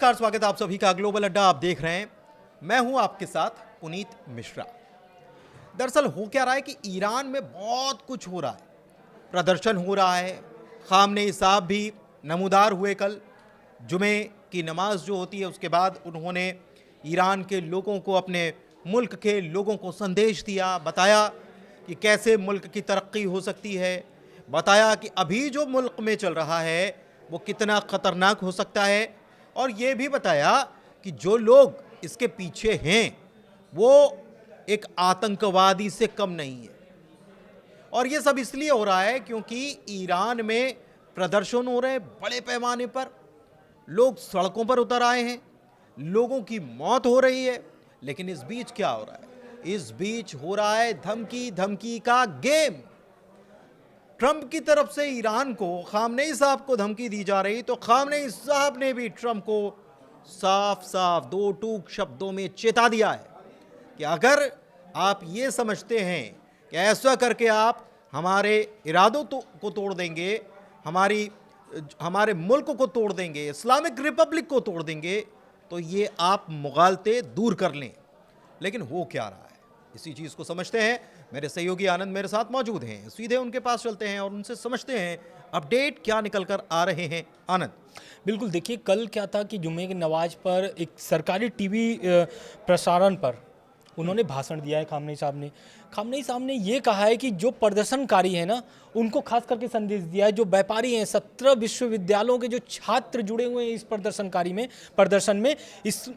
नमस्कार, स्वागत है आप सभी का ग्लोबल अड्डा। आप देख रहे हैं, मैं हूं आपके साथ पुनीत मिश्रा। दरअसल हो क्या रहा है कि ईरान में बहुत कुछ हो रहा है, प्रदर्शन हो रहा है। खामनेई साहब भी नमूदार हुए कल। जुमे की नमाज जो होती है उसके बाद उन्होंने ईरान के लोगों को, अपने मुल्क के लोगों को संदेश दिया, बताया कि कैसे मुल्क की तरक्की हो सकती है, बताया कि अभी जो मुल्क में चल रहा है वो कितना ख़तरनाक हो सकता है, और ये भी बताया कि जो लोग इसके पीछे हैं वो एक आतंकवादी से कम नहीं है। और ये सब इसलिए हो रहा है क्योंकि ईरान में प्रदर्शन हो रहे हैं बड़े पैमाने पर, लोग सड़कों पर उतर आए हैं, लोगों की मौत हो रही है। लेकिन इस बीच क्या हो रहा है? इस बीच हो रहा है धमकी धमकी का गेम। ट्रंप की तरफ से ईरान को, खामनेई साहब को धमकी दी जा रही, तो खामनेई साहब ने भी ट्रंप को साफ साफ दो टूक शब्दों में चेता दिया है कि अगर आप ये समझते हैं कि ऐसा करके आप हमारे इरादों को तोड़ देंगे, हमारे मुल्क को तोड़ देंगे, इस्लामिक रिपब्लिक को तोड़ देंगे, तो ये आप मुगालते दूर कर लें। लेकिन हो क्या रहा है, इसी चीज़ को समझते हैं। मेरे सहयोगी आनंद मेरे साथ मौजूद हैं, सीधे उनके पास चलते हैं और उनसे समझते हैं अपडेट क्या निकल कर आ रहे हैं। आनंद। बिल्कुल, देखिए कल क्या था कि जुम्मे की नमाज पर एक सरकारी टीवी प्रसारण पर उन्होंने भाषण दिया है खामनेई साहब ने ये कहा है कि जो प्रदर्शनकारी है ना, उनको खास करके संदेश दिया है। जो व्यापारी हैं, 17 विश्वविद्यालयों के जो छात्र जुड़े हुए हैं इस प्रदर्शन में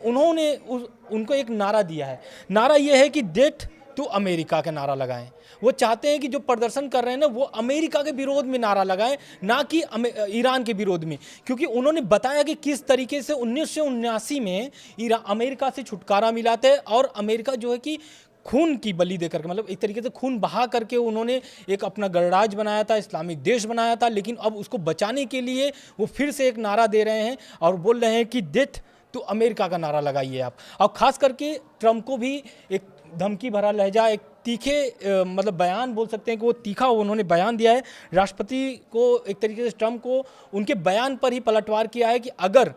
उन्होंने उनको एक नारा दिया है। नारा ये है कि डेथ टू अमेरिका का नारा लगाएं। वो चाहते हैं कि जो प्रदर्शन कर रहे हैं ना, वो अमेरिका के विरोध में नारा लगाएं, ना कि ईरान के विरोध में। क्योंकि उन्होंने बताया कि किस तरीके से 1979 में अमेरिका से छुटकारा मिला था, और अमेरिका जो है कि खून की बलि देकर, मतलब एक तरीके से खून बहा करके उन्होंने एक अपना गणराज्य बनाया था, इस्लामिक देश बनाया था। लेकिन अब उसको बचाने के लिए वो फिर से एक नारा दे रहे हैं और बोल रहे हैं कि डेथ टू अमेरिका का नारा लगाइए आप। और खास करके ट्रंप को भी एक धमकी भरा लहजा, एक तीखे मतलब बयान बोल सकते हैं कि वो तीखा उन्होंने बयान दिया है। राष्ट्रपति को एक तरीके से ट्रंप को उनके बयान पर ही पलटवार किया है कि अगर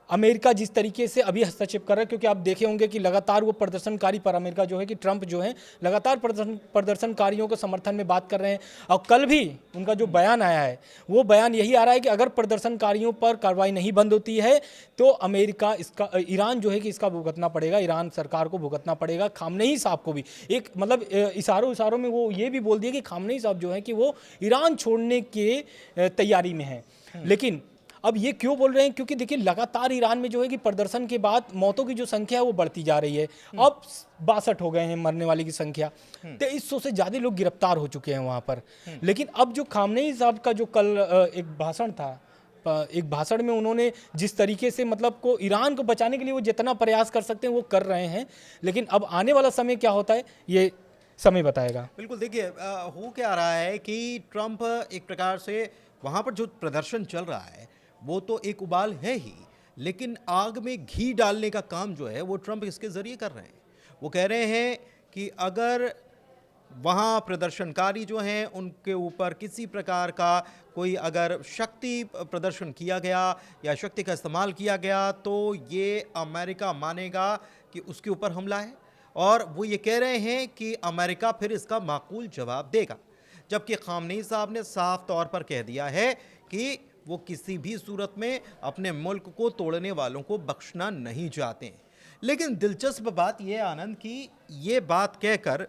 अमेरिका जिस तरीके से अभी हस्तक्षेप कर रहा है, क्योंकि आप देखे होंगे कि लगातार वो प्रदर्शनकारी पर अमेरिका जो है कि ट्रंप जो है लगातार प्रदर्शनकारियों के समर्थन में बात कर रहे हैं। और कल भी उनका जो बयान आया है वो बयान यही आ रहा है कि अगर प्रदर्शनकारियों पर कार्रवाई नहीं बंद होती है तो अमेरिका ईरान जो है कि इसका भुगतना पड़ेगा, ईरान सरकार को भुगतना पड़ेगा। खामनेई साहब को भी एक मतलब इशारों में वो ये भी बोल दिया कि खामनेई साहब जो है कि वो ईरान छोड़ने के तैयारी में हैं। लेकिन अब ये क्यों बोल रहे हैं? क्योंकि देखिए लगातार ईरान में जो है कि प्रदर्शन के बाद मौतों की जो संख्या है वो बढ़ती जा रही है। अब 62 हो गए हैं मरने वाले की संख्या, 2300 से ज़्यादा लोग गिरफ्तार हो चुके हैं वहाँ पर। लेकिन अब जो खामनेई साहब का जो कल एक भाषण था, एक भाषण में उन्होंने जिस तरीके से मतलब को ईरान को बचाने के लिए वो जितना प्रयास कर सकते हैं वो कर रहे हैं। लेकिन अब आने वाला समय क्या होता है ये समय बताएगा। बिल्कुल, देखिए हो क्या रहा है कि ट्रंप एक प्रकार से वहाँ पर जो प्रदर्शन चल रहा है वो तो एक उबाल है ही, लेकिन आग में घी डालने का काम जो है वो ट्रंप इसके ज़रिए कर रहे हैं। वो कह रहे हैं कि अगर वहाँ प्रदर्शनकारी जो हैं उनके ऊपर किसी प्रकार का कोई अगर शक्ति प्रदर्शन किया गया या शक्ति का इस्तेमाल किया गया तो ये अमेरिका मानेगा कि उसके ऊपर हमला है, और वो ये कह रहे हैं कि अमेरिका फिर इसका माकूल जवाब देगा। जबकि खामनेई साहब ने साफ तौर पर कह दिया है कि वो किसी भी सूरत में अपने मुल्क को तोड़ने वालों को बख्शना नहीं चाहते हैं। लेकिन दिलचस्प बात यह आनंद कि ये बात कहकर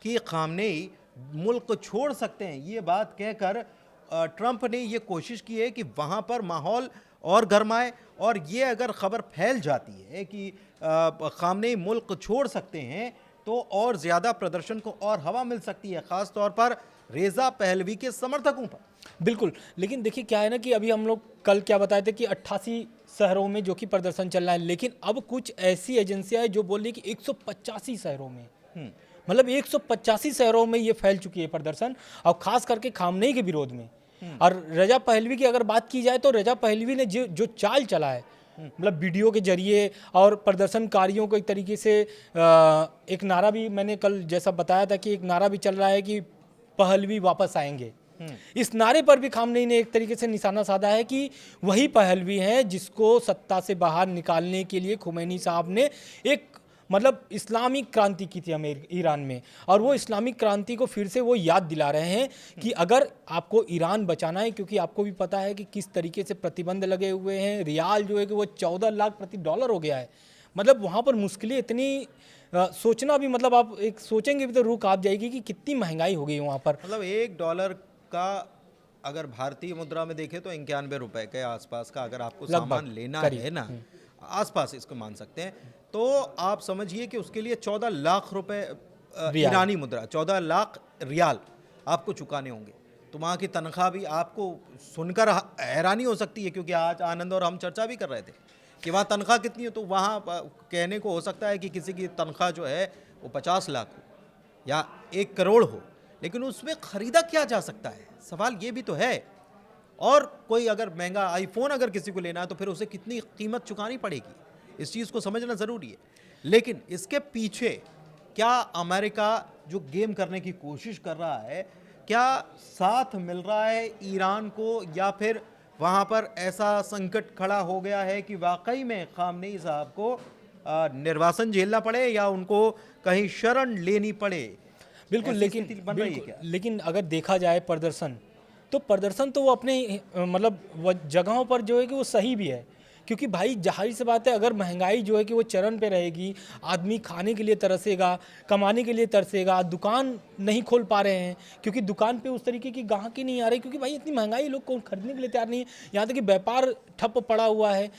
कि खामनेई मुल्क छोड़ सकते हैं, ये बात कहकर ट्रंप ने ये कोशिश की है कि वहाँ पर माहौल और गरमाए, और ये अगर ख़बर फैल जाती है कि खामनेई मुल्क छोड़ सकते हैं तो और ज़्यादा प्रदर्शन को और हवा मिल सकती है, ख़ास तौर पर रेज़ा पहलवी के समर्थकों पर। बिल्कुल, लेकिन देखिए क्या है ना कि अभी हम लोग कल क्या बताए थे कि 88 शहरों में जो कि प्रदर्शन चल रहा है, लेकिन अब कुछ ऐसी एजेंसियां हैं जो बोल रही है कि 185 शहरों में, मतलब 185 शहरों में ये फैल चुकी है प्रदर्शन, और खास करके खामनेई के विरोध में। और रजा पहलवी की अगर बात की जाए तो रजा पहलवी ने जो चाल चला है, मतलब वीडियो के जरिए और प्रदर्शनकारियों को एक तरीके से एक नारा भी मैंने कल जैसा बताया था कि एक नारा भी चल रहा है कि पहलवी वापस आएंगे। इस नारे पर भी खामनेई ने एक तरीके से निशाना साधा है कि वही पहलवी हैं जिसको सत्ता से बाहर निकालने के लिए खुमैनी साहब ने एक मतलब इस्लामिक क्रांति की थी ईरान में, और वो इस्लामिक क्रांति को फिर से वो याद दिला रहे हैं कि अगर आपको ईरान बचाना है, क्योंकि आपको भी पता है कि किस तरीके से प्रतिबंध लगे हुए हैं, रियाल जो है कि वो 14 लाख प्रति डॉलर हो गया है। मतलब वहाँ पर मुश्किलें इतनी सोचना भी, मतलब आप एक सोचेंगे भी तो रूह कांप जाएगी कि कितनी महंगाई हो गई वहाँ पर। मतलब $1 का अगर भारतीय मुद्रा में देखें तो 91 रुपए के आसपास का अगर आपको सामान लेना है ना, आसपास इसको मान सकते हैं, तो आप समझिए कि उसके लिए 14 लाख रुपए ईरानी मुद्रा, 14 लाख रियाल आपको चुकाने होंगे। तो वहाँ की तनख्वाह भी आपको सुनकर हैरानी हो सकती है, क्योंकि आज आनंद और हम चर्चा भी कर रहे थे कि वहाँ तनख्वाह कितनी हो, तो वहाँ कहने को हो सकता है कि किसी की तनख्वाह जो है वो 50 लाख हो या 1 करोड़ हो, लेकिन उसमें ख़रीदा क्या जा सकता है, सवाल ये भी तो है। और कोई अगर महंगा आईफोन अगर किसी को लेना है तो फिर उसे कितनी कीमत चुकानी पड़ेगी, इस चीज़ को समझना ज़रूरी है। लेकिन इसके पीछे क्या अमेरिका जो गेम करने की कोशिश कर रहा है, क्या साथ मिल रहा है ईरान को, या फिर वहाँ पर ऐसा संकट खड़ा हो गया है कि वाकई में खामनेई साहब को निर्वासन झेलना पड़े या उनको कहीं शरण लेनी पड़े? बिल्कुल, लेकिन अगर देखा जाए प्रदर्शन तो वो अपने मतलब वो जगहों पर जो है कि वो सही भी है, क्योंकि भाई जाहिर सी बात है अगर महंगाई जो है कि वो चरम पे रहेगी, आदमी खाने के लिए तरसेगा, कमाने के लिए तरसेगा, दुकान नहीं खोल पा रहे हैं क्योंकि दुकान पे उस तरीके की ग्राहकी नहीं आ रही, क्योंकि भाई इतनी महंगाई लोग को खरीदने के लिए तैयार नहीं है। यहाँ तक कि व्यापार ठप पड़ा हुआ है,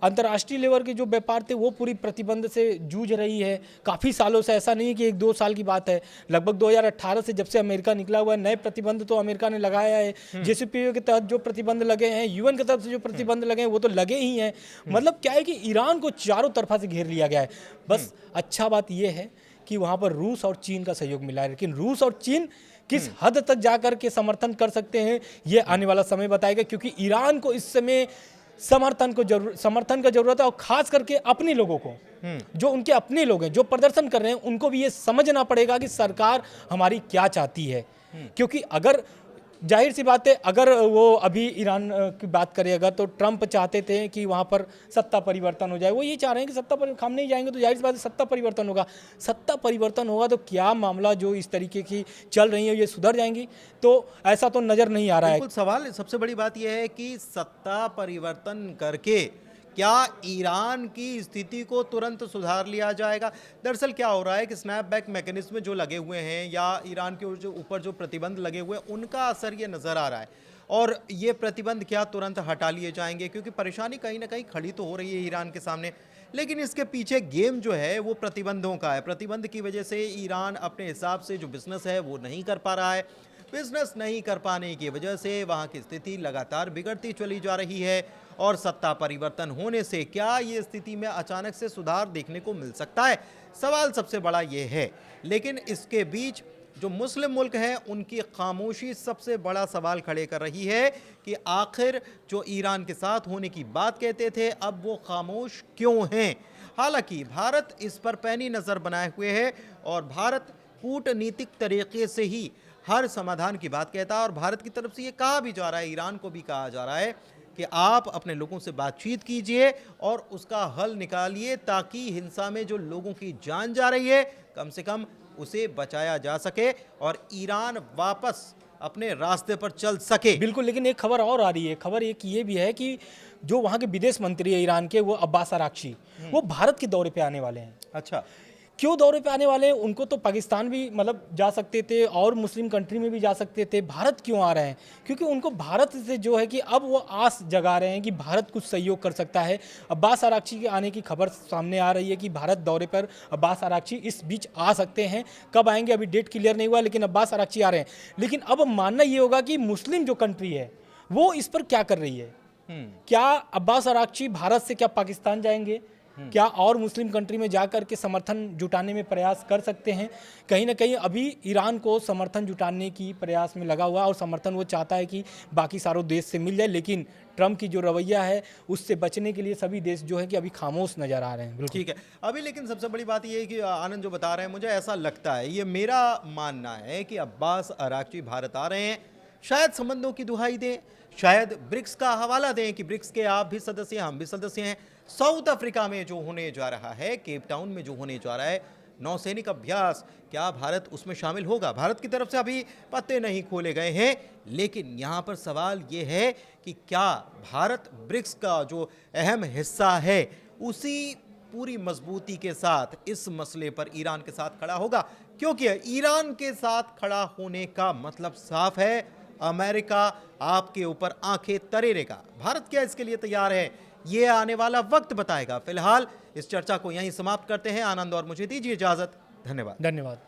अंतर्राष्ट्रीय लेवल के जो व्यापार थे वो पूरी प्रतिबंध से जूझ रही है काफ़ी सालों से। ऐसा नहीं है कि 1-2 साल की बात है, लगभग 2018 से जब से अमेरिका निकला हुआ है, नए प्रतिबंध तो अमेरिका ने लगाया है। JCPOA के तहत जो प्रतिबंध लगे हैं, UN की तरफ से जो प्रतिबंध लगे हैं वो तो लगे ही हैं। मतलब क्या है कि ईरान को चारों तरफा से घेर लिया गया है। बस अच्छा बात यह है कि वहाँ पर रूस और चीन का सहयोग मिला है, लेकिन रूस और चीन किस हद तक जाकर के समर्थन कर सकते हैं ये आने वाला समय बताएगा, क्योंकि ईरान को इस समय समर्थन का जरूरत है, और खास करके अपने लोगों को, जो उनके अपने लोग हैं जो प्रदर्शन कर रहे हैं, उनको भी ये समझना पड़ेगा कि सरकार हमारी क्या चाहती है। क्योंकि अगर जाहिर सी बात है, अगर वो अभी ईरान की बात करेगा तो ट्रंप चाहते थे कि वहाँ पर सत्ता परिवर्तन हो जाए, वो ये चाह रहे हैं कि सत्ता पर हम नहीं जाएंगे तो जाहिर सी बात है सत्ता परिवर्तन होगा। सत्ता परिवर्तन होगा तो क्या मामला जो इस तरीके की चल रही है ये सुधर जाएंगी, तो ऐसा तो नज़र नहीं आ रहा है। सवाल सबसे बड़ी बात यह है कि सत्ता परिवर्तन करके क्या ईरान की स्थिति को तुरंत सुधार लिया जाएगा? दरअसल क्या हो रहा है कि स्नैपबैक मैकेनिज्म जो लगे हुए हैं या ईरान के जो ऊपर जो प्रतिबंध लगे हुए हैं उनका असर ये नज़र आ रहा है, और ये प्रतिबंध क्या तुरंत हटा लिए जाएंगे? क्योंकि परेशानी कहीं ना कहीं खड़ी तो हो रही है ईरान के सामने, लेकिन इसके पीछे गेम जो है वो प्रतिबंधों का है। प्रतिबंध की वजह से ईरान अपने हिसाब से जो बिजनेस है वो नहीं कर पा रहा है। बिजनेस नहीं कर पाने की वजह से वहाँ की स्थिति लगातार बिगड़ती चली जा रही है, और सत्ता परिवर्तन होने से क्या ये स्थिति में अचानक से सुधार देखने को मिल सकता है? सवाल सबसे बड़ा ये है। लेकिन इसके बीच जो मुस्लिम मुल्क हैं उनकी खामोशी सबसे बड़ा सवाल खड़े कर रही है कि आखिर जो ईरान के साथ होने की बात कहते थे अब वो खामोश क्यों हैं। हालांकि भारत इस पर पैनी नज़र बनाए हुए है, और भारत कूटनीतिक तरीके से ही हर समाधान की बात कहता है, और भारत की तरफ से ये कहा भी जा रहा है, ईरान को भी कहा जा रहा है कि आप अपने लोगों से बातचीत कीजिए और उसका हल निकालिए, ताकि हिंसा में जो लोगों की जान जा रही है कम से कम उसे बचाया जा सके और ईरान वापस अपने रास्ते पर चल सके। बिल्कुल, लेकिन एक खबर और आ रही है। खबर एक ये भी है कि जो वहाँ के विदेश मंत्री है ईरान के, वो अब्बास अराक्ची, वो भारत के दौरे पे आने वाले हैं। अच्छा, क्यों दौरे पे आने वाले हैं? उनको तो पाकिस्तान भी मतलब जा सकते थे और मुस्लिम कंट्री में भी जा सकते थे, भारत क्यों आ रहे हैं? क्योंकि उनको भारत से जो है कि अब वो आस जगा रहे हैं कि भारत कुछ सहयोग कर सकता है। अब्बास अराक्ची के आने की खबर सामने आ रही है कि भारत दौरे पर अब्बास अराक्ची इस बीच आ सकते हैं। कब आएंगे अभी डेट क्लियर नहीं हुआ, लेकिन अब्बास अराक्ची आ रहे हैं। लेकिन अब मानना ये होगा कि मुस्लिम जो कंट्री है वो इस पर क्या कर रही है। क्या अब्बास अराक्ची भारत से क्या पाकिस्तान जाएंगे? क्या और मुस्लिम कंट्री में जाकर के समर्थन जुटाने में प्रयास कर सकते हैं? कहीं ना कहीं अभी ईरान को समर्थन जुटाने की प्रयास में लगा हुआ, और समर्थन वो चाहता है कि बाकी सारों देश से मिल जाए, लेकिन ट्रंप की जो रवैया है उससे बचने के लिए सभी देश जो है कि अभी खामोश नजर आ रहे हैं। ठीक है अभी, लेकिन सबसे बड़ी बात ये है कि आनंद जो बता रहे हैं, मुझे ऐसा लगता है, ये मेरा मानना है कि अब्बास अराक्ची भारत आ रहे हैं, शायद संबंधों की दुहाई दें, शायद ब्रिक्स का हवाला दें कि ब्रिक्स के आप भी सदस्य हैं, हम भी सदस्य हैं। साउथ अफ्रीका में जो होने जा रहा है, केप टाउन में जो होने जा रहा है नौसैनिक अभ्यास, क्या भारत उसमें शामिल होगा? भारत की तरफ से अभी पत्ते नहीं खोले गए हैं, लेकिन यहाँ पर सवाल ये है कि क्या भारत ब्रिक्स का जो अहम हिस्सा है उसी पूरी मजबूती के साथ इस मसले पर ईरान के साथ खड़ा होगा? क्योंकि ईरान के साथ खड़ा होने का मतलब साफ है, अमेरिका आपके ऊपर आंखें तरेरेगा। भारत क्या इसके लिए तैयार है? ये आने वाला वक्त बताएगा। फिलहाल इस चर्चा को यहीं समाप्त करते हैं। आनंद और मुझे दीजिए इजाजत। धन्यवाद। धन्यवाद।